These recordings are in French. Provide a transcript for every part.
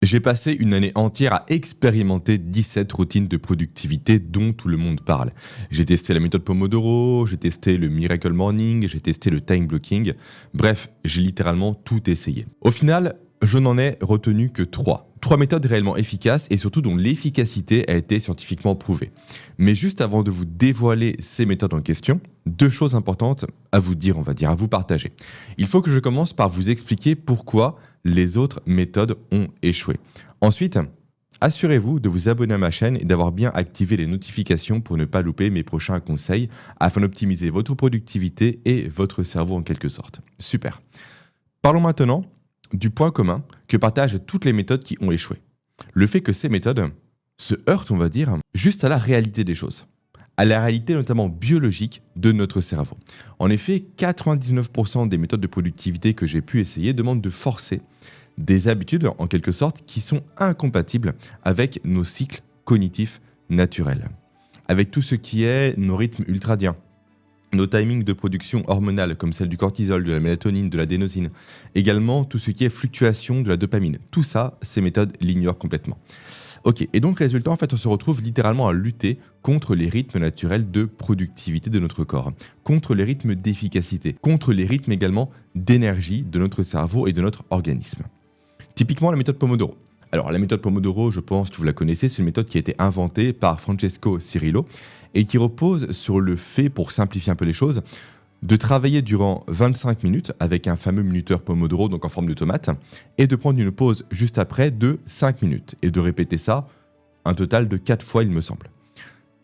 J'ai passé une année entière à expérimenter 17 routines de productivité dont tout le monde parle. J'ai testé la méthode Pomodoro, j'ai testé le Miracle Morning, j'ai testé le time blocking. Bref, j'ai littéralement tout essayé. Au final, je n'en ai retenu que 3. 3 méthodes réellement efficaces et surtout dont l'efficacité a été scientifiquement prouvée. Mais juste avant de vous dévoiler ces méthodes en question, 2 choses importantes à vous dire, à vous partager. Il faut que je commence par vous expliquer pourquoi les autres méthodes ont échoué. Ensuite, assurez-vous de vous abonner à ma chaîne et d'avoir bien activé les notifications pour ne pas louper mes prochains conseils afin d'optimiser votre productivité et votre cerveau en quelque sorte. Super. Parlons maintenant du point commun que partagent toutes les méthodes qui ont échoué. Le fait que ces méthodes se heurtent, juste à la réalité des choses. À la réalité notamment biologique de notre cerveau. En effet, 99% des méthodes de productivité que j'ai pu essayer demandent de forcer des habitudes, en quelque sorte, qui sont incompatibles avec nos cycles cognitifs naturels. Avec tout ce qui est nos rythmes ultradiens, nos timings de production hormonale comme celle du cortisol, de la mélatonine, de l'adénosine, également tout ce qui est fluctuation de la dopamine. Tout ça, ces méthodes l'ignorent complètement. Ok, et donc résultat, on se retrouve littéralement à lutter contre les rythmes naturels de productivité de notre corps, contre les rythmes d'efficacité, contre les rythmes également d'énergie de notre cerveau et de notre organisme. Typiquement la méthode Pomodoro. Alors la méthode Pomodoro, je pense que vous la connaissez, c'est une méthode qui a été inventée par Francesco Cirillo et qui repose sur le fait, pour simplifier un peu les choses, de travailler durant 25 minutes avec un fameux minuteur Pomodoro, donc en forme de tomate, et de prendre une pause juste après de 5 minutes, et de répéter ça un total de 4 fois, il me semble.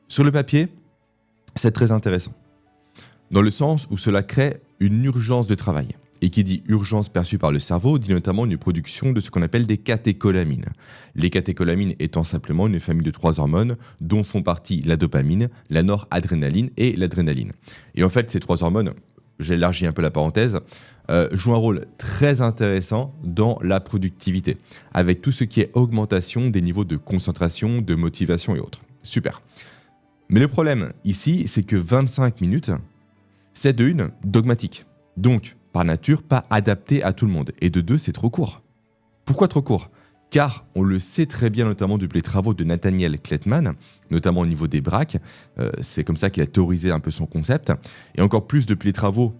Sur le papier, c'est très intéressant, dans le sens où cela crée une urgence de travail. Et qui dit urgence perçue par le cerveau, dit notamment une production de ce qu'on appelle des catécholamines. Les catécholamines étant simplement une famille de 3 hormones dont font partie la dopamine, la noradrénaline et l'adrénaline. Et en fait, ces 3 hormones, j'élargis un peu la parenthèse, jouent un rôle très intéressant dans la productivité, avec tout ce qui est augmentation des niveaux de concentration, de motivation et autres. Super. Mais le problème ici, c'est que 25 minutes, c'est de une dogmatique. Donc, par nature, pas adapté à tout le monde. Et de 2, c'est trop court. Pourquoi trop court ? Car on le sait très bien, notamment depuis les travaux de Nathaniel Kleitman, notamment au niveau des braques, c'est comme ça qu'il a théorisé un peu son concept, et encore plus depuis les travaux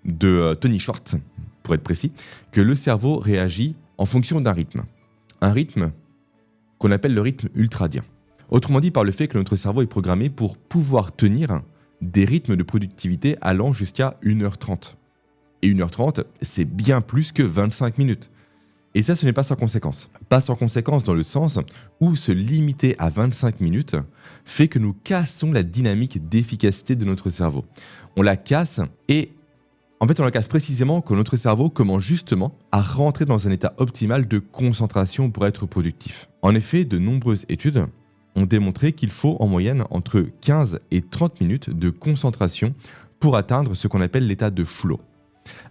de Tony Schwartz, pour être précis, que le cerveau réagit en fonction d'un rythme. Un rythme qu'on appelle le rythme ultradien. Autrement dit, par le fait que notre cerveau est programmé pour pouvoir tenir des rythmes de productivité allant jusqu'à 1h30. Et 1h30, c'est bien plus que 25 minutes. Et ça, ce n'est pas sans conséquence. Pas sans conséquence dans le sens où se limiter à 25 minutes fait que nous cassons la dynamique d'efficacité de notre cerveau. On la casse et on la casse précisément quand notre cerveau commence justement à rentrer dans un état optimal de concentration pour être productif. En effet, de nombreuses études ont démontré qu'il faut en moyenne entre 15 et 30 minutes de concentration pour atteindre ce qu'on appelle l'état de flow.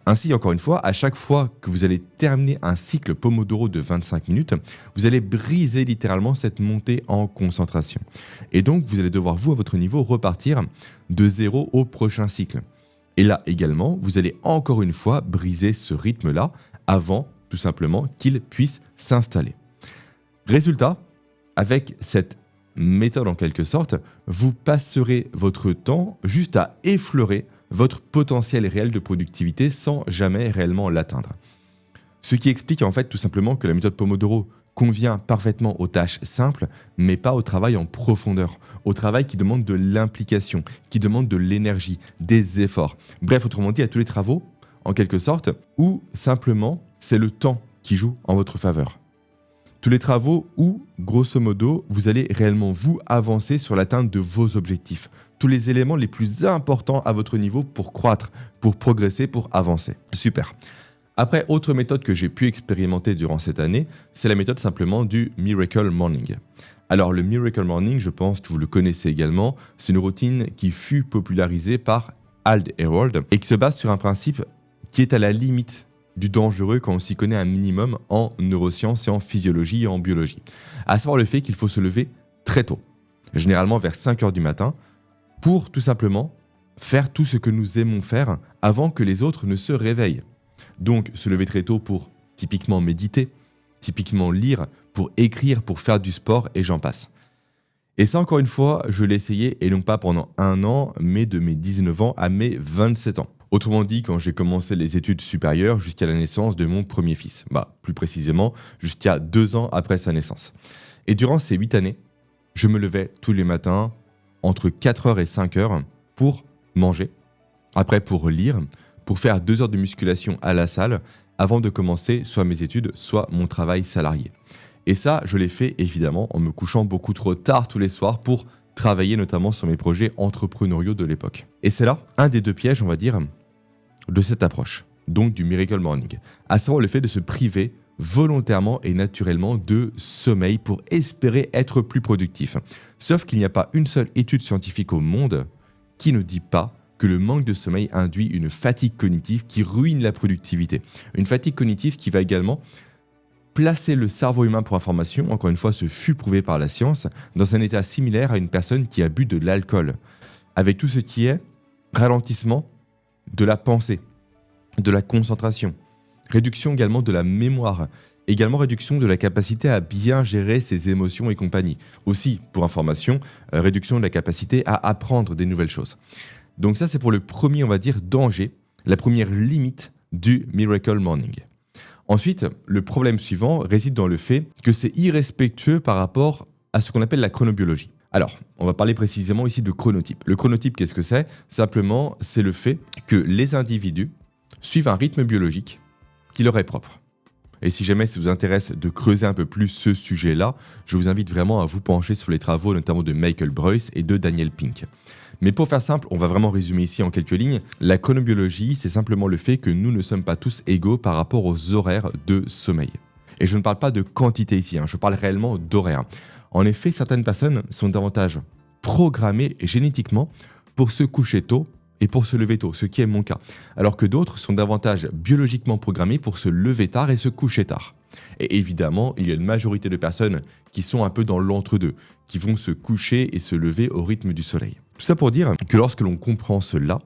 Ainsi, encore une fois, à chaque fois que vous allez terminer un cycle Pomodoro de 25 minutes, vous allez briser littéralement cette montée en concentration. Et donc, vous allez devoir, vous, à votre niveau, repartir de 0 au prochain cycle. Et là également, vous allez encore une fois briser ce rythme-là avant, tout simplement, qu'il puisse s'installer. Résultat, avec cette méthode en quelque sorte, vous passerez votre temps juste à effleurer votre potentiel réel de productivité sans jamais réellement l'atteindre. Ce qui explique en fait tout simplement que la méthode Pomodoro convient parfaitement aux tâches simples, mais pas au travail en profondeur, au travail qui demande de l'implication, qui demande de l'énergie, des efforts. Bref, autrement dit, à tous les travaux, en quelque sorte, où simplement c'est le temps qui joue en votre faveur. Tous les travaux où, grosso modo, vous allez réellement vous avancer sur l'atteinte de vos objectifs. Tous les éléments les plus importants à votre niveau pour croître, pour progresser, pour avancer. Super. Après, autre méthode que j'ai pu expérimenter durant cette année, c'est la méthode simplement du Miracle Morning. Alors le Miracle Morning, je pense que vous le connaissez également, c'est une routine qui fut popularisée par Hal Herold et qui se base sur un principe qui est à la limite du dangereux quand on s'y connaît un minimum en neurosciences et en physiologie et en biologie. À savoir le fait qu'il faut se lever très tôt, généralement vers 5h du matin, pour tout simplement faire tout ce que nous aimons faire avant que les autres ne se réveillent. Donc se lever très tôt pour typiquement méditer, typiquement lire, pour écrire, pour faire du sport et j'en passe. Et ça, encore une fois, je l'ai essayé et non pas pendant 1 an, mais de mes 19 ans à mes 27 ans. Autrement dit, quand j'ai commencé les études supérieures jusqu'à la naissance de mon premier fils. Plus précisément, jusqu'à 2 ans après sa naissance. Et durant ces 8 années, je me levais tous les matins entre 4h et 5h pour manger, après pour lire, pour faire 2 heures de musculation à la salle, avant de commencer soit mes études, soit mon travail salarié. Et ça, je l'ai fait évidemment en me couchant beaucoup trop tard tous les soirs pour travailler notamment sur mes projets entrepreneuriaux de l'époque. Et c'est là un des 2 pièges, on va dire, de cette approche, donc du Miracle Morning, à savoir le fait de se priver volontairement et naturellement de sommeil pour espérer être plus productif. Sauf qu'il n'y a pas une seule étude scientifique au monde qui ne dit pas que le manque de sommeil induit une fatigue cognitive qui ruine la productivité. Une fatigue cognitive qui va également placer le cerveau humain pour information, encore une fois, ce fut prouvé par la science, dans un état similaire à une personne qui a bu de l'alcool, avec tout ce qui est ralentissement de la pensée, de la concentration, réduction également de la mémoire, également réduction de la capacité à bien gérer ses émotions et compagnie. Aussi, pour information, réduction de la capacité à apprendre des nouvelles choses. Donc ça, c'est pour le premier, on va dire, danger, la première limite du Miracle Morning. Ensuite, le problème suivant réside dans le fait que c'est irrespectueux par rapport à ce qu'on appelle la chronobiologie. Alors, on va parler précisément ici de chronotype. Le chronotype, qu'est-ce que c'est ? Simplement, c'est le fait que les individus suivent un rythme biologique qui leur est propre. Et si jamais ça vous intéresse de creuser un peu plus ce sujet-là, je vous invite vraiment à vous pencher sur les travaux notamment de Michael Breus et de Daniel Pink. Mais pour faire simple, on va vraiment résumer ici en quelques lignes. La chronobiologie, c'est simplement le fait que nous ne sommes pas tous égaux par rapport aux horaires de sommeil. Et je ne parle pas de quantité ici, je parle réellement d'horaires. En effet, certaines personnes sont davantage programmées génétiquement pour se coucher tôt et pour se lever tôt, ce qui est mon cas. Alors que d'autres sont davantage biologiquement programmées pour se lever tard et se coucher tard. Et évidemment, il y a une majorité de personnes qui sont un peu dans l'entre-deux, qui vont se coucher et se lever au rythme du soleil. Tout ça pour dire que lorsque l'on comprend cela,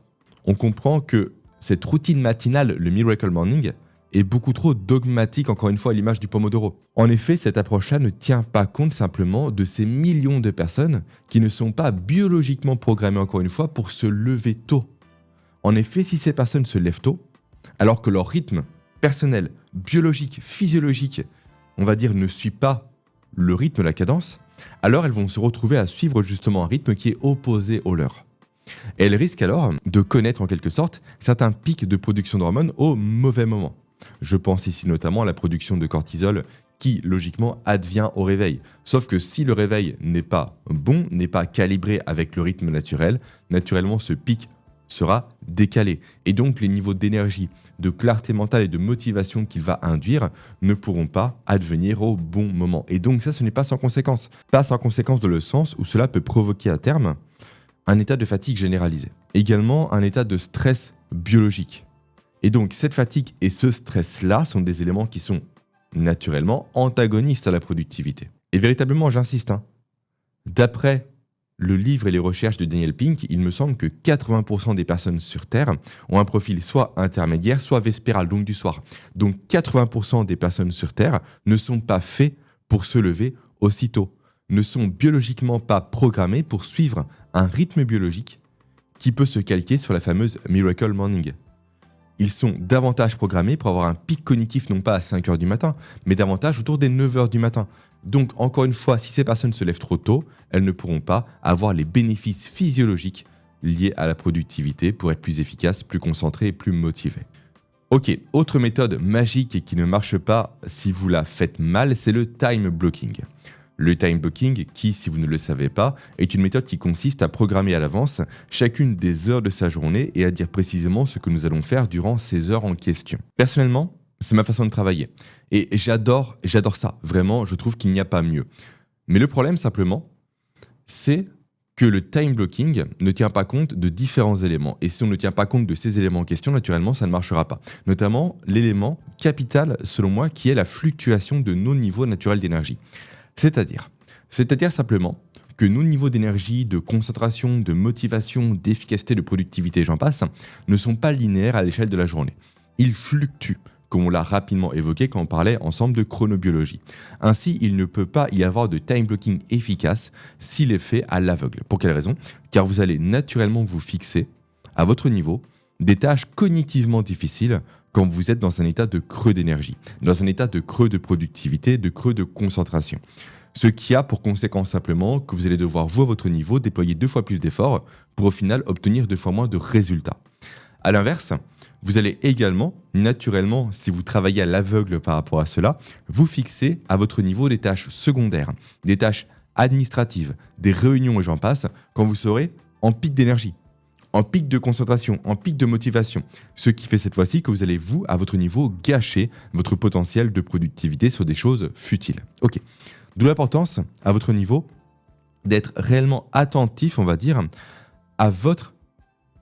on comprend que cette routine matinale, le Miracle Morning, est beaucoup trop dogmatique, encore une fois, à l'image du Pomodoro. En effet, cette approche-là ne tient pas compte simplement de ces millions de personnes qui ne sont pas biologiquement programmées, encore une fois, pour se lever tôt. En effet, si ces personnes se lèvent tôt, alors que leur rythme personnel, biologique, physiologique, on va dire, ne suit pas le rythme, la cadence, alors elles vont se retrouver à suivre justement un rythme qui est opposé au leur. Et elles risquent alors de connaître en quelque sorte certains pics de production d'hormones au mauvais moment. Je pense ici notamment à la production de cortisol qui, logiquement, advient au réveil. Sauf que si le réveil n'est pas bon, n'est pas calibré avec le rythme naturel, naturellement ce pic sera décalé. Et donc les niveaux d'énergie, de clarté mentale et de motivation qu'il va induire ne pourront pas advenir au bon moment. Et donc ça, ce n'est pas sans conséquence. Pas sans conséquence dans le sens où cela peut provoquer à terme un état de fatigue généralisé. Également un état de stress biologique. Et donc cette fatigue et ce stress-là sont des éléments qui sont naturellement antagonistes à la productivité. Et véritablement, j'insiste, d'après le livre et les recherches de Daniel Pink, il me semble que 80% des personnes sur Terre ont un profil soit intermédiaire, soit vespéral, donc du soir. Donc 80% des personnes sur Terre ne sont pas faits pour se lever aussitôt, ne sont biologiquement pas programmés pour suivre un rythme biologique qui peut se calquer sur la fameuse Miracle Morning. Ils sont davantage programmés pour avoir un pic cognitif non pas à 5h du matin, mais davantage autour des 9h du matin. Donc encore une fois, si ces personnes se lèvent trop tôt, elles ne pourront pas avoir les bénéfices physiologiques liés à la productivité pour être plus efficaces, plus concentrées et plus motivées. Ok, autre méthode magique et qui ne marche pas si vous la faites mal, c'est le time blocking. Le time blocking, qui, si vous ne le savez pas, est une méthode qui consiste à programmer à l'avance chacune des heures de sa journée et à dire précisément ce que nous allons faire durant ces heures en question. Personnellement, c'est ma façon de travailler. Et j'adore ça. Vraiment, je trouve qu'il n'y a pas mieux. Mais le problème, simplement, c'est que le time blocking ne tient pas compte de différents éléments. Et si on ne tient pas compte de ces éléments en question, naturellement, ça ne marchera pas. Notamment, l'élément capital, selon moi, qui est la fluctuation de nos niveaux naturels d'énergie. C'est-à-dire simplement que nos niveaux d'énergie, de concentration, de motivation, d'efficacité, de productivité, j'en passe, ne sont pas linéaires à l'échelle de la journée. Ils fluctuent comme on l'a rapidement évoqué quand on parlait ensemble de chronobiologie. Ainsi, il ne peut pas y avoir de time blocking efficace s'il est fait à l'aveugle. Pour quelle raison ? Car vous allez naturellement vous fixer, à votre niveau, des tâches cognitivement difficiles quand vous êtes dans un état de creux d'énergie, dans un état de creux de productivité, de creux de concentration. Ce qui a pour conséquence simplement que vous allez devoir, vous, à votre niveau, déployer 2 fois plus d'efforts pour au final obtenir 2 fois moins de résultats. A l'inverse, vous allez également, naturellement, si vous travaillez à l'aveugle par rapport à cela, vous fixer à votre niveau des tâches secondaires, des tâches administratives, des réunions et j'en passe, quand vous serez en pic d'énergie, en pic de concentration, en pic de motivation. Ce qui fait cette fois-ci que vous allez, vous, à votre niveau, gâcher votre potentiel de productivité sur des choses futiles. Ok. D'où l'importance, à votre niveau, d'être réellement attentif, on va dire, à votre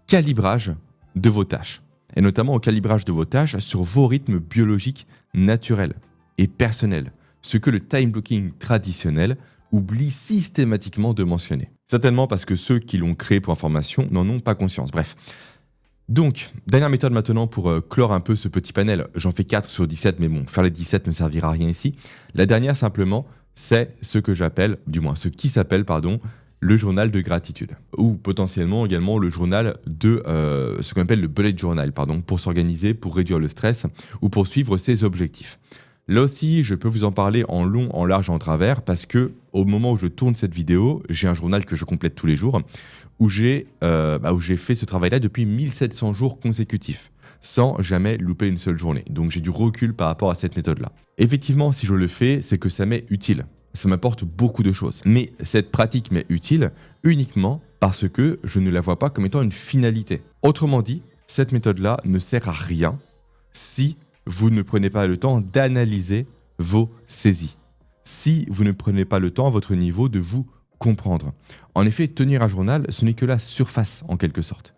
calibrage de vos tâches. Et notamment au calibrage de vos tâches sur vos rythmes biologiques naturels et personnels. Ce que le time blocking traditionnel oublie systématiquement de mentionner. Certainement parce que ceux qui l'ont créé pour information n'en ont pas conscience. Bref. Donc, dernière méthode maintenant pour clore un peu ce petit panel. J'en fais 4 sur 17, mais bon, faire les 17 ne servira à rien ici. La dernière, simplement, c'est ce qui s'appelle, le journal de gratitude. Ou potentiellement également le journal de ce qu'on appelle le bullet journal, pour s'organiser, pour réduire le stress ou pour suivre ses objectifs. Là aussi, je peux vous en parler en long, en large, en travers, parce que au moment où je tourne cette vidéo, j'ai un journal que je complète tous les jours, où j'ai fait ce travail-là depuis 1700 jours consécutifs, sans jamais louper une seule journée. Donc j'ai du recul par rapport à cette méthode-là. Effectivement, si je le fais, c'est que ça m'est utile. Ça m'apporte beaucoup de choses. Mais cette pratique m'est utile uniquement parce que je ne la vois pas comme étant une finalité. Autrement dit, cette méthode-là ne sert à rien si vous ne prenez pas le temps d'analyser vos saisies. Si vous ne prenez pas le temps à votre niveau de vous comprendre. En effet, tenir un journal, ce n'est que la surface en quelque sorte.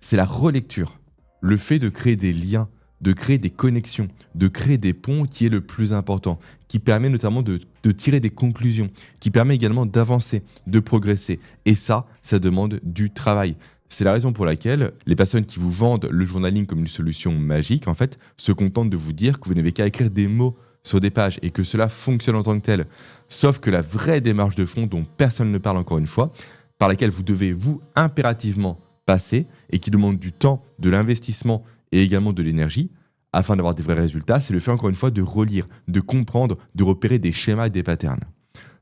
C'est la relecture, le fait de créer des liens, de créer des connexions, de créer des ponts qui est le plus important, qui permet notamment de tirer des conclusions, qui permet également d'avancer, de progresser. Et ça demande du travail. C'est la raison pour laquelle les personnes qui vous vendent le journaling comme une solution magique, en fait, se contentent de vous dire que vous n'avez qu'à écrire des mots sur des pages et que cela fonctionne en tant que tel. Sauf que la vraie démarche de fond dont personne ne parle encore une fois, par laquelle vous devez vous impérativement passer et qui demande du temps, de l'investissement et également de l'énergie, afin d'avoir des vrais résultats, c'est le fait encore une fois de relire, de comprendre, de repérer des schémas et des patterns.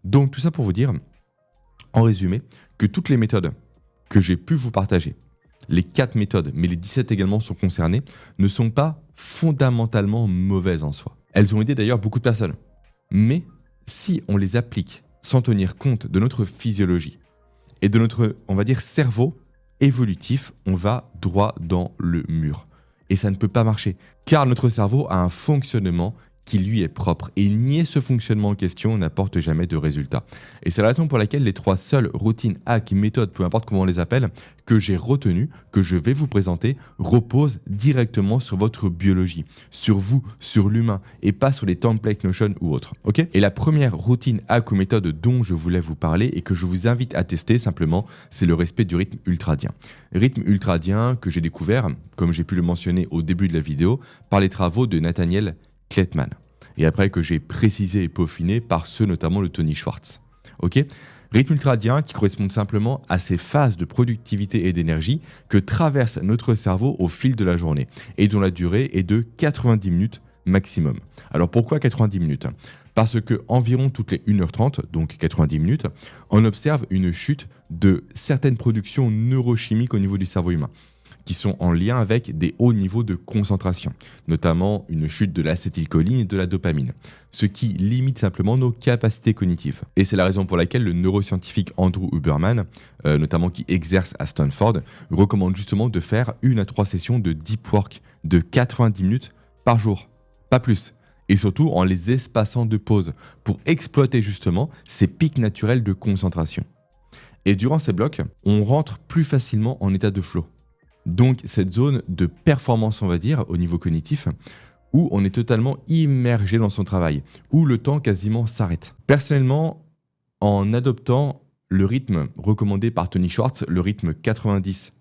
Donc tout ça pour vous dire, en résumé, que toutes les méthodes que j'ai pu vous partager, les 4 méthodes, mais les 17 également sont concernées, ne sont pas fondamentalement mauvaises en soi. Elles ont aidé d'ailleurs beaucoup de personnes. Mais si on les applique sans tenir compte de notre physiologie et de notre, on va dire, cerveau évolutif, on va droit dans le mur. Et ça ne peut pas marcher, car notre cerveau a un fonctionnement qui lui est propre. Et nier ce fonctionnement en question n'apporte jamais de résultat. Et c'est la raison pour laquelle les 3 seules routines, hacks, méthodes, peu importe comment on les appelle, que j'ai retenues, que je vais vous présenter, reposent directement sur votre biologie, sur vous, sur l'humain, et pas sur les templates Notion ou autres. Okay ? Et la première routine, hack ou méthode dont je voulais vous parler et que je vous invite à tester simplement, c'est le respect du rythme ultradien. Rythme ultradien que j'ai découvert, comme j'ai pu le mentionner au début de la vidéo, par les travaux de Nathaniel Kleitman. Et après que j'ai précisé et peaufiné par ceux notamment de Tony Schwartz. Ok ? Rythme ultradien qui correspond simplement à ces phases de productivité et d'énergie que traverse notre cerveau au fil de la journée et dont la durée est de 90 minutes maximum. Alors pourquoi 90 minutes ? Parce que environ toutes les 1h30, donc 90 minutes, on observe une chute de certaines productions neurochimiques au niveau du cerveau humain, qui sont en lien avec des hauts niveaux de concentration, notamment une chute de l'acétylcholine et de la dopamine, ce qui limite simplement nos capacités cognitives. Et c'est la raison pour laquelle le neuroscientifique Andrew Huberman, notamment qui exerce à Stanford, recommande justement de faire 1 à 3 sessions de deep work de 90 minutes par jour, pas plus. Et surtout en les espaçant de pause pour exploiter justement ces pics naturels de concentration. Et durant ces blocs, on rentre plus facilement en état de flow. Donc cette zone de performance, on va dire, au niveau cognitif, où on est totalement immergé dans son travail, où le temps quasiment s'arrête. Personnellement, en adoptant le rythme recommandé par Tony Schwartz, le rythme 90-15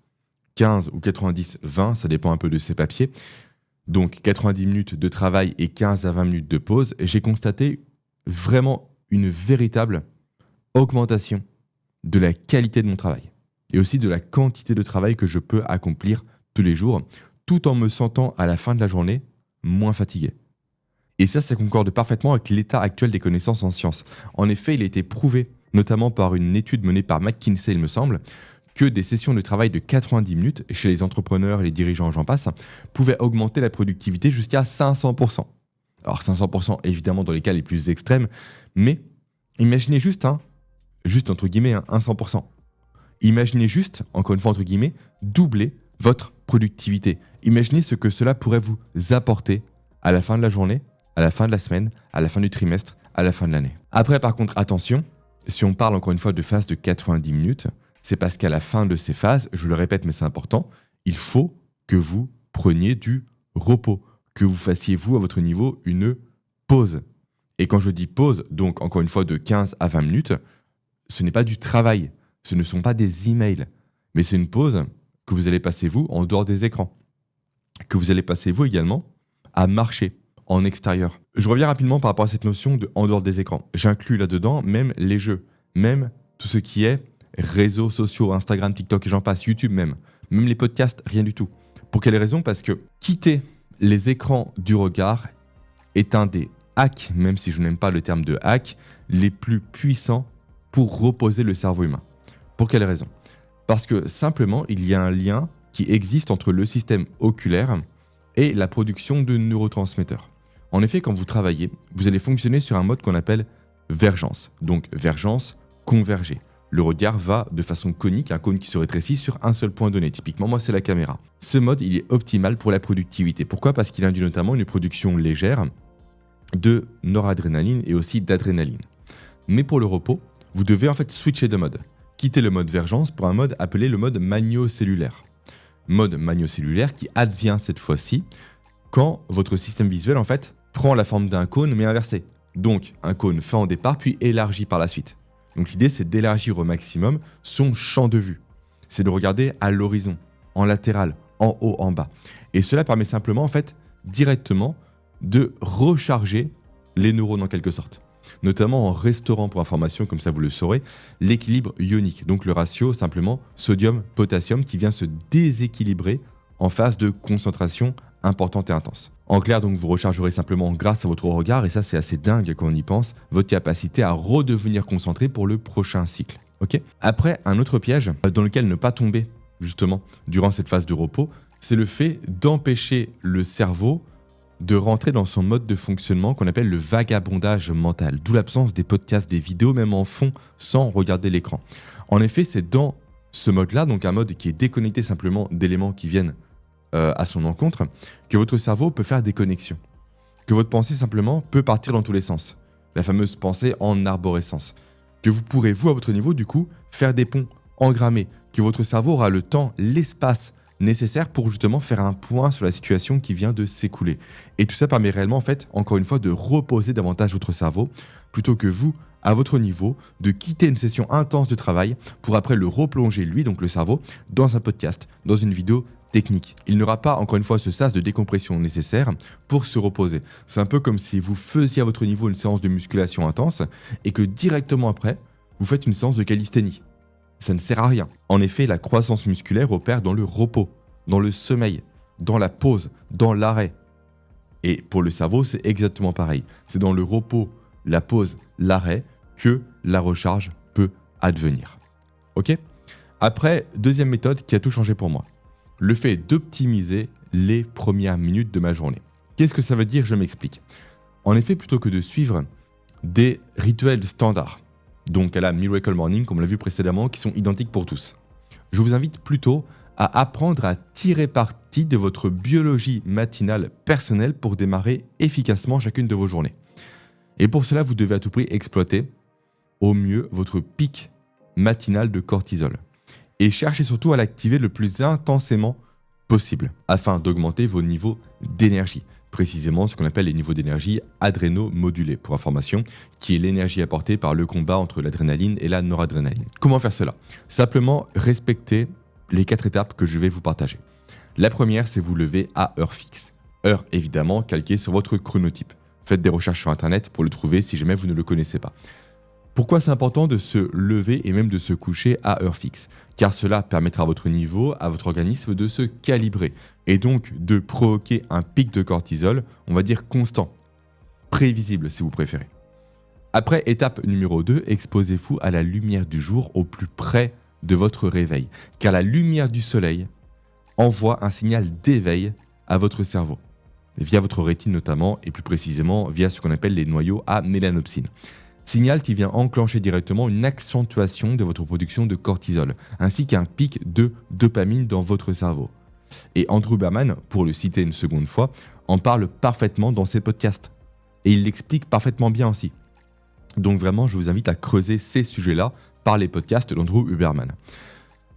ou 90-20, ça dépend un peu de ses papiers, donc 90 minutes de travail et 15 à 20 minutes de pause, j'ai constaté vraiment une véritable augmentation de la qualité de mon travail et aussi de la quantité de travail que je peux accomplir tous les jours, tout en me sentant à la fin de la journée moins fatigué. Et ça concorde parfaitement avec l'état actuel des connaissances en sciences. En effet, il a été prouvé, notamment par une étude menée par McKinsey, il me semble, que des sessions de travail de 90 minutes chez les entrepreneurs et les dirigeants, j'en passe, pouvaient augmenter la productivité jusqu'à 500%. Alors 500% évidemment dans les cas les plus extrêmes, mais imaginez juste entre guillemets un 100%. Imaginez juste, encore une fois entre guillemets, doubler votre productivité. Imaginez ce que cela pourrait vous apporter à la fin de la journée, à la fin de la semaine, à la fin du trimestre, à la fin de l'année. Après par contre, attention, si on parle encore une fois de phase de 90 minutes, c'est parce qu'à la fin de ces phases, je le répète mais c'est important, il faut que vous preniez du repos, que vous fassiez vous à votre niveau une pause. Et quand je dis pause, donc encore une fois de 15 à 20 minutes, ce n'est pas du travail, ce ne sont pas des emails, mais c'est une pause que vous allez passer vous en dehors des écrans, que vous allez passer vous également à marcher en extérieur. Je reviens rapidement par rapport à cette notion de en dehors des écrans. J'inclus là-dedans même les jeux, même tout ce qui est réseaux sociaux, Instagram, TikTok et j'en passe, YouTube même les podcasts, rien du tout. Pour quelle raison ? Parce que quitter les écrans du regard est un des hacks, même si je n'aime pas le terme de hack, les plus puissants pour reposer le cerveau humain. Pour quelle raison ? Parce que simplement, il y a un lien qui existe entre le système oculaire et la production de neurotransmetteurs. En effet, quand vous travaillez, vous allez fonctionner sur un mode qu'on appelle vergence. Donc vergence, converger. Le regard va de façon conique, un cône qui se rétrécit sur un seul point donné. Typiquement, moi, c'est la caméra. Ce mode, il est optimal pour la productivité. Pourquoi ? Parce qu'il induit notamment une production légère de noradrénaline et aussi d'adrénaline. Mais pour le repos, vous devez en fait switcher de mode. Quitter le mode vergence pour un mode appelé le mode magnocellulaire. Mode magnocellulaire qui advient cette fois-ci quand votre système visuel en fait prend la forme d'un cône mais inversé. Donc un cône fin au départ puis élargi par la suite. Donc l'idée c'est d'élargir au maximum son champ de vue. C'est de regarder à l'horizon, en latéral, en haut, en bas. Et cela permet simplement en fait directement de recharger les neurones en quelque sorte. Notamment en restaurant, pour information, comme ça vous le saurez, l'équilibre ionique, donc le ratio simplement sodium-potassium qui vient se déséquilibrer en phase de concentration importante et intense. En clair, donc vous rechargerez simplement grâce à votre regard, et ça c'est assez dingue quand on y pense, votre capacité à redevenir concentré pour le prochain cycle. Okay ? Après, un autre piège dans lequel ne pas tomber justement durant cette phase de repos, c'est le fait d'empêcher le cerveau de rentrer dans son mode de fonctionnement qu'on appelle le vagabondage mental, d'où l'absence des podcasts, des vidéos, même en fond, sans regarder l'écran. En effet, c'est dans ce mode-là, donc un mode qui est déconnecté simplement d'éléments qui viennent à son encontre, que votre cerveau peut faire des connexions, que votre pensée simplement peut partir dans tous les sens, la fameuse pensée en arborescence, que vous pourrez, vous, à votre niveau, du coup, faire des ponts, engrammer, que votre cerveau aura le temps, l'espace nécessaire pour justement faire un point sur la situation qui vient de s'écouler. Et tout ça permet réellement, en fait, encore une fois, de reposer davantage votre cerveau, plutôt que vous, à votre niveau, de quitter une session intense de travail pour après le replonger, lui, donc le cerveau, dans un podcast, dans une vidéo technique. Il n'aura pas, encore une fois, ce sas de décompression nécessaire pour se reposer. C'est un peu comme si vous faisiez à votre niveau une séance de musculation intense et que directement après, vous faites une séance de calisthénie. Ça ne sert à rien. En effet, la croissance musculaire opère dans le repos, dans le sommeil, dans la pause, dans l'arrêt. Et pour le cerveau, c'est exactement pareil. C'est dans le repos, la pause, l'arrêt que la recharge peut advenir. Ok ? Après, deuxième méthode qui a tout changé pour moi. Le fait d'optimiser les premières minutes de ma journée. Qu'est-ce que ça veut dire ? Je m'explique. En effet, plutôt que de suivre des rituels standards, donc à la Miracle Morning, comme on l'a vu précédemment, qui sont identiques pour tous, je vous invite plutôt à apprendre à tirer parti de votre biologie matinale personnelle pour démarrer efficacement chacune de vos journées. Et pour cela, vous devez à tout prix exploiter au mieux votre pic matinal de cortisol. Et cherchez surtout à l'activer le plus intensément possible, afin d'augmenter vos niveaux d'énergie. Précisément ce qu'on appelle les niveaux d'énergie adréno-modulés, pour information, qui est l'énergie apportée par le combat entre l'adrénaline et la noradrénaline. Comment faire cela ? Simplement respecter les 4 étapes que je vais vous partager. La première, c'est vous lever à heure fixe. Heure évidemment calquée sur votre chronotype. Faites des recherches sur internet pour le trouver si jamais vous ne le connaissez pas. Pourquoi c'est important de se lever et même de se coucher à heure fixe? Car cela permettra à votre niveau, à votre organisme de se calibrer et donc de provoquer un pic de cortisol, on va dire constant, prévisible si vous préférez. Après, étape numéro 2, exposez-vous à la lumière du jour au plus près de votre réveil, car la lumière du soleil envoie un signal d'éveil à votre cerveau, via votre rétine notamment, et plus précisément via ce qu'on appelle les noyaux à mélanopsine. Signal qui vient enclencher directement une accentuation de votre production de cortisol, ainsi qu'un pic de dopamine dans votre cerveau. Et Andrew Huberman, pour le citer une seconde fois, en parle parfaitement dans ses podcasts. Et il l'explique parfaitement bien aussi. Donc vraiment, je vous invite à creuser ces sujets-là par les podcasts d'Andrew Huberman.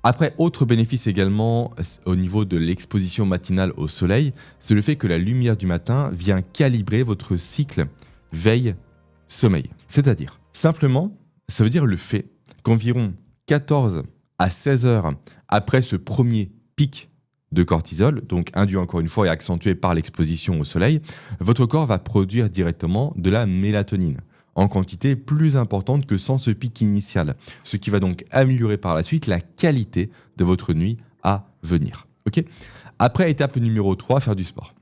Après, autre bénéfice également au niveau de l'exposition matinale au soleil, c'est le fait que la lumière du matin vient calibrer votre cycle veille-sommeil. C'est-à-dire, simplement, ça veut dire le fait qu'environ 14 à 16 heures après ce premier pic de cortisol, donc induit encore une fois et accentué par l'exposition au soleil, votre corps va produire directement de la mélatonine, en quantité plus importante que sans ce pic initial, ce qui va donc améliorer par la suite la qualité de votre nuit à venir. Okay. Après, étape numéro 3, faire du sport,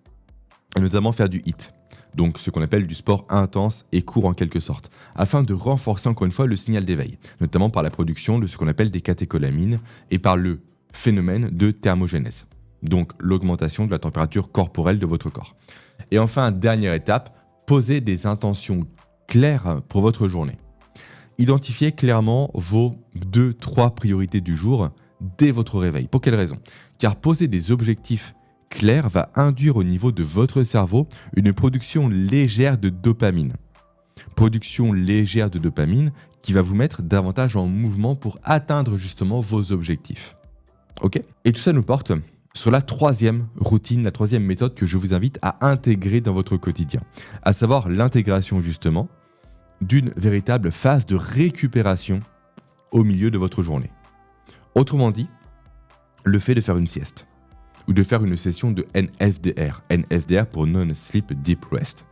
et notamment faire du HIIT, donc ce qu'on appelle du sport intense et court en quelque sorte, afin de renforcer encore une fois le signal d'éveil, notamment par la production de ce qu'on appelle des catécholamines et par le phénomène de thermogénèse, donc l'augmentation de la température corporelle de votre corps. Et enfin, dernière étape, poser des intentions clair pour votre journée. Identifiez clairement vos 2-3 priorités du jour dès votre réveil. Pour quelle raison? Car poser des objectifs clairs va induire au niveau de votre cerveau une production légère de dopamine. Production légère de dopamine qui va vous mettre davantage en mouvement pour atteindre justement vos objectifs. Ok? Et tout ça nous porte sur la troisième routine, la troisième méthode que je vous invite à intégrer dans votre quotidien, à savoir l'intégration justement d'une véritable phase de récupération au milieu de votre journée. Autrement dit, le fait de faire une sieste ou de faire une session de NSDR. NSDR pour Non-Sleep Deep Rest.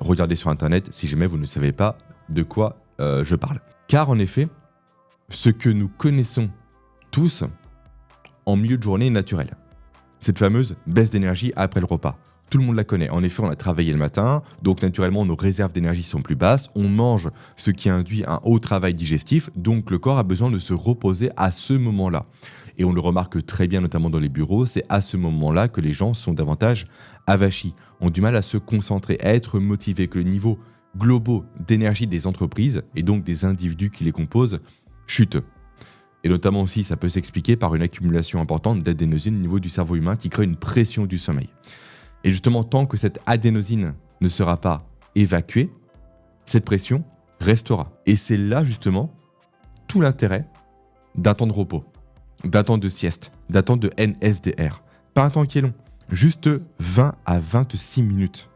Regardez sur internet si jamais vous ne savez pas de quoi je parle. Car en effet, ce que nous connaissons tous en milieu de journée est naturel. Cette fameuse baisse d'énergie après le repas. Tout le monde la connaît. En effet, on a travaillé le matin, donc naturellement nos réserves d'énergie sont plus basses. On mange, ce qui induit un haut travail digestif, donc le corps a besoin de se reposer à ce moment-là. Et on le remarque très bien, notamment dans les bureaux, c'est à ce moment-là que les gens sont davantage avachis, ont du mal à se concentrer, à être motivés, que le niveau global d'énergie des entreprises, et donc des individus qui les composent, chute. Et notamment aussi, ça peut s'expliquer par une accumulation importante d'adénosine au niveau du cerveau humain qui crée une pression du sommeil. Et justement, tant que cette adénosine ne sera pas évacuée, cette pression restera. Et c'est là, justement, tout l'intérêt d'un temps de repos, d'un temps de sieste, d'un temps de NSDR. Pas un temps qui est long, juste 20 à 26 minutes.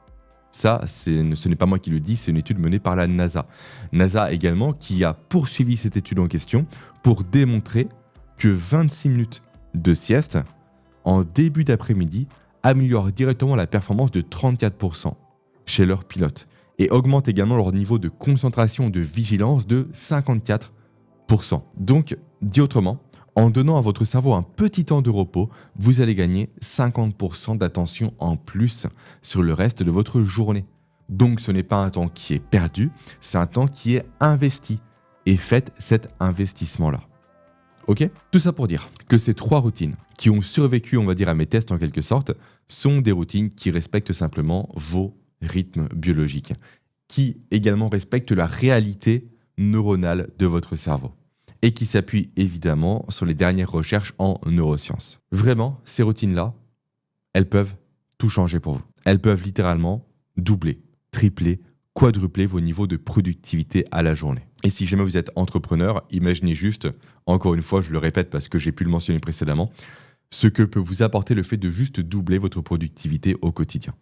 Ça, ce n'est pas moi qui le dis, c'est une étude menée par la NASA. NASA également qui a poursuivi cette étude en question pour démontrer que 26 minutes de sieste en début d'après-midi améliore directement la performance de 34% chez leurs pilotes et augmente également leur niveau de concentration et de vigilance de 54%. Donc, dit autrement, en donnant à votre cerveau un petit temps de repos, vous allez gagner 50% d'attention en plus sur le reste de votre journée. Donc ce n'est pas un temps qui est perdu, c'est un temps qui est investi. Et faites cet investissement-là. Ok ? Tout ça pour dire que ces 3 routines qui ont survécu, on va dire, à mes tests en quelque sorte, sont des routines qui respectent simplement vos rythmes biologiques, qui également respectent la réalité neuronale de votre cerveau et qui s'appuient évidemment sur les dernières recherches en neurosciences. Vraiment, ces routines-là, elles peuvent tout changer pour vous. Elles peuvent littéralement doubler, tripler, quadrupler vos niveaux de productivité à la journée. Et si jamais vous êtes entrepreneur, imaginez juste, encore une fois, je le répète parce que j'ai pu le mentionner précédemment, ce que peut vous apporter le fait de juste doubler votre productivité au quotidien.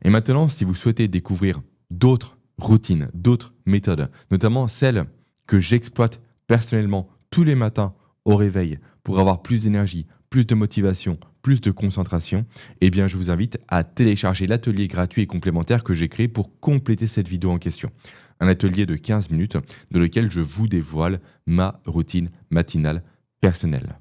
Et maintenant, si vous souhaitez découvrir d'autres routines, d'autres méthodes, notamment celles que j'exploite personnellement tous les matins au réveil pour avoir plus d'énergie, plus de motivation, plus de concentration, eh bien je vous invite à télécharger l'atelier gratuit et complémentaire que j'ai créé pour compléter cette vidéo en question. Un atelier de 15 minutes dans lequel je vous dévoile ma routine matinale personnelle.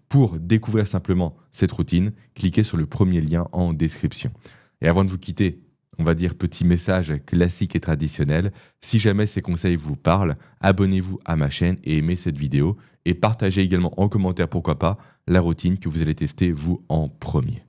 Pour découvrir simplement cette routine, cliquez sur le premier lien en description. Et avant de vous quitter, on va dire petit message classique et traditionnel. Si jamais ces conseils vous parlent, abonnez-vous à ma chaîne et aimez cette vidéo. Et partagez également en commentaire, pourquoi pas, la routine que vous allez tester vous en premier.